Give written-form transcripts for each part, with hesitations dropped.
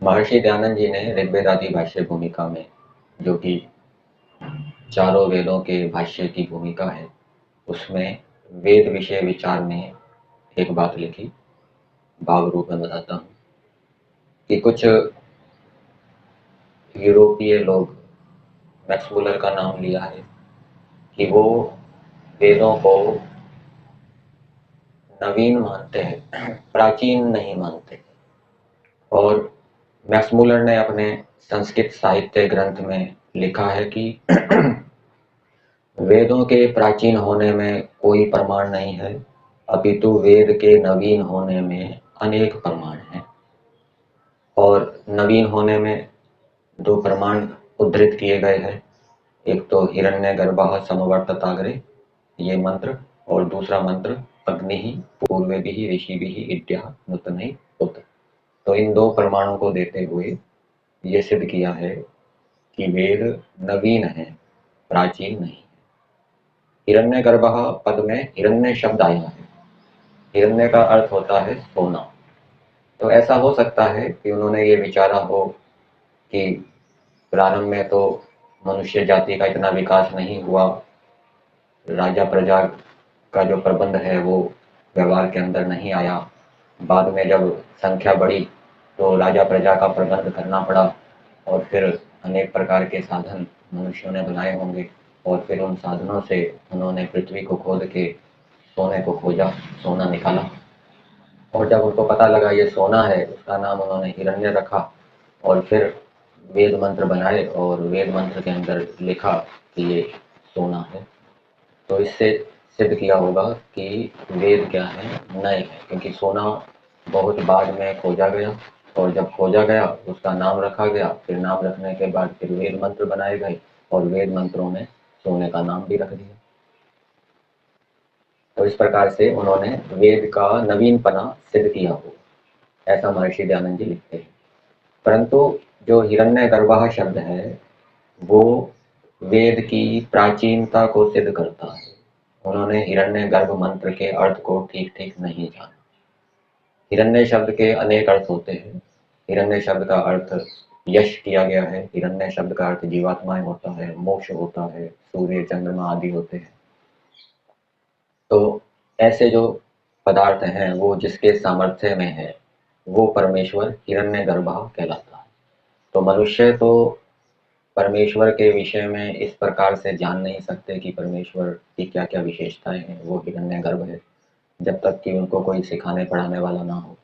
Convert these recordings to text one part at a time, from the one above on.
महर्षि दयानंद जी ने ऋग्वेद आदि भाष्य भूमिका में, जो कि चारों वेदों के भाष्य की भूमिका है, उसमें वेद विषय विचार में एक बात लिखी। भाव रूप में बताता हूँ कि कुछ यूरोपीय लोग, मैक्स मुलर का नाम लिया है, कि वो वेदों को नवीन मानते हैं, प्राचीन नहीं मानते। और मैक्स मुलर ने अपने संस्कृत साहित्य ग्रंथ में लिखा है कि वेदों के प्राचीन होने में कोई प्रमाण नहीं है, अपितु वेद के नवीन होने में अनेक प्रमाण हैं। और नवीन होने में दो प्रमाण उद्धृत किए गए हैं, एक तो हिरण्यगर्भः समवर्तताग्रे ये मंत्र, और दूसरा मंत्र अग्नि पूर्वेभिः ऋषिभिः इड्यः नूतनैः उत। तो इन दो प्रमाणों को देते हुए ये सिद्ध किया है कि वेद नवीन है, प्राचीन नहीं। हिरण्यगर्भः पद में हिरण्य शब्द आया है। हिरण्य का अर्थ होता है सोना। तो ऐसा हो सकता है कि उन्होंने ये विचारा हो कि प्रारंभ में तो मनुष्य जाति का इतना विकास नहीं हुआ, राजा प्रजा का जो प्रबंध है वो व्यवहार के अंदर नहीं आया। बाद में जब संख्या बढ़ी तो राजा प्रजा का प्रबंध करना पड़ा, और फिर अनेक प्रकार के साधन मनुष्यों ने बनाए होंगे, और फिर उन साधनों से उन्होंने पृथ्वी को खोद के सोने को खोजा, सोना निकाला। और जब उनको पता लगा ये सोना है, उसका नाम उन्होंने हिरण्य रखा। और फिर वेद मंत्र बनाए और वेद मंत्र के अंदर लिखा कि ये सोना है। तो इससे सिद्ध किया होगा कि वेद क्या है, नए हैं, क्योंकि सोना बहुत बाद में खोजा गया, और जब खोजा गया उसका नाम रखा गया, फिर नाम रखने के बाद फिर वेद मंत्र बनाए गए, और वेद मंत्रों में सोने का नाम भी रख दिया। तो इस प्रकार से उन्होंने वेद का नवीनपना सिद्ध किया हो, ऐसा महर्षि दयानंद जी लिखते हैं। परंतु जो हिरण्यगर्भः शब्द है वो वेद की प्राचीनता को सिद्ध करता है। उन्होंने हिरण्यगर्भ मंत्र के अर्थ को ठीक ठीक नहीं जाना। हिरण्य शब्द के अनेक अर्थ होते हैं। हिरण्य शब्द का अर्थ यश किया गया है, हिरण्य शब्द का अर्थ जीवात्माएं होता है, मोक्ष होता है, सूर्य चंद्रमा आदि होते हैं। तो ऐसे जो पदार्थ हैं वो जिसके सामर्थ्य में है वो परमेश्वर हिरण्यगर्भः कहलाता है। तो मनुष्य तो परमेश्वर के विषय में इस प्रकार से जान नहीं सकते कि परमेश्वर की क्या क्या विशेषताएं हैं, वो हिरण्यगर्भ है, जब तक कि उनको कोई सिखाने पढ़ाने वाला ना हो।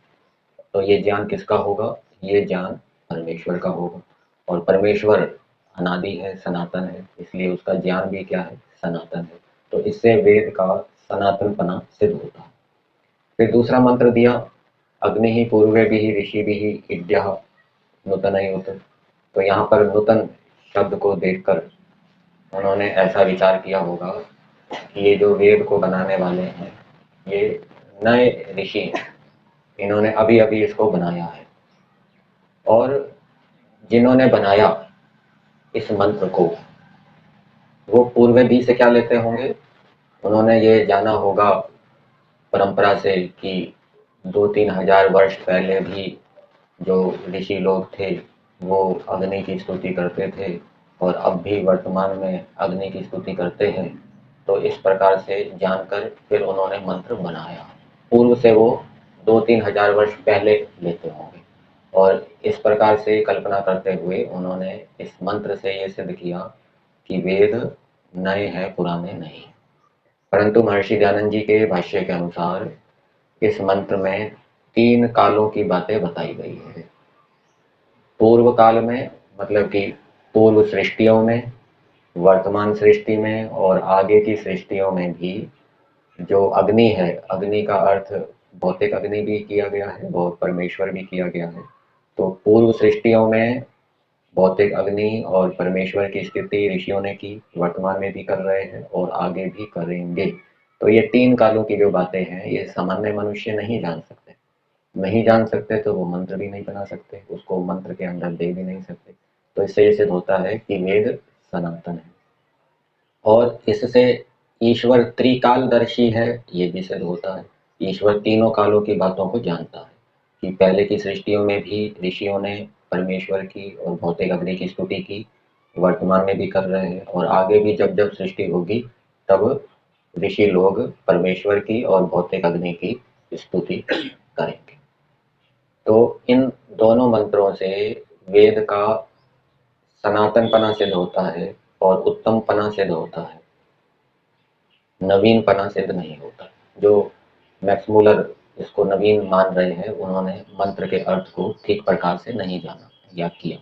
तो ये ज्ञान किसका होगा? ये ज्ञान परमेश्वर का होगा। और परमेश्वर अनादि है, सनातन है, इसलिए उसका ज्ञान भी क्या है? सनातन है। तो इससे वेद का सनातनपना सिद्ध होता है। फिर दूसरा मंत्र दिया, अग्नि ही पूर्वेभिः ऋषिभिः इड्यः नूतनैः उत। तो यहाँ पर नूतन शब्द को देखकर उन्होंने ऐसा विचार किया होगा कि ये जो वेद को बनाने वाले हैं ये नए ऋषि हैं, इन्होंने अभी अभी इसको बनाया है। और जिन्होंने बनाया इस मंत्र को वो पूर्व भी से क्या लेते होंगे? उन्होंने ये जाना होगा परंपरा से कि 2-3 हजार वर्ष पहले भी जो ऋषि लोग थे वो अग्नि की स्तुति करते थे, और अब भी वर्तमान में अग्नि की स्तुति करते हैं। तो इस प्रकार से जानकर फिर उन्होंने मंत्र बनाया। पूर्व से वो 2-3 हजार वर्ष पहले लेते होंगे, और इस प्रकार से कल्पना करते हुए उन्होंने इस मंत्र से ये सिद्ध किया कि वेद नए हैं, पुराने नहीं। परंतु महर्षि दयानंद जी के भाष्य के अनुसार इस मंत्र में 3 कालों की बातें बताई गई है। पूर्व काल में मतलब कि पूर्व सृष्टियों में, वर्तमान सृष्टि में, और आगे की सृष्टियों में भी जो अग्नि है, अग्नि का अर्थ भौतिक अग्नि भी किया गया है और परमेश्वर भी किया गया है। तो पूर्व सृष्टियों में भौतिक अग्नि और परमेश्वर की स्थिति ऋषियों ने की, वर्तमान में भी कर रहे हैं और आगे भी करेंगे। तो ये 3 कालों की जो बातें हैं ये सामान्य मनुष्य नहीं जान सकते। नहीं जान सकते तो वो मंत्र भी नहीं बना सकते, उसको मंत्र के अंदर दे भी नहीं सकते। तो इससे ये सिद्ध होता है कि वेद सनातन है। और इससे ईश्वर त्रिकालदर्शी है, ये भी सिद्ध होता है। ईश्वर तीनों कालों की बातों को जानता है कि पहले की सृष्टियों में भी ऋषियों ने परमेश्वर की और भौतिक अग्नि की स्तुति की, वर्तमान में भी कर रहे हैं और आगे भी जब जब सृष्टि होगी तब ऋषि लोग परमेश्वर की और भौतिक अग्नि की स्तुति करेंगे। तो इन दोनों मंत्रों से वेद का सनातनपना सिद्ध होता है और उत्तमपना सिद्ध होता है, नवीनपना सिद्ध नहीं होता। जो मैक्स मूलर इसको नवीन मान रहे हैं, उन्होंने मंत्र के अर्थ को ठीक प्रकार से नहीं जाना या किया।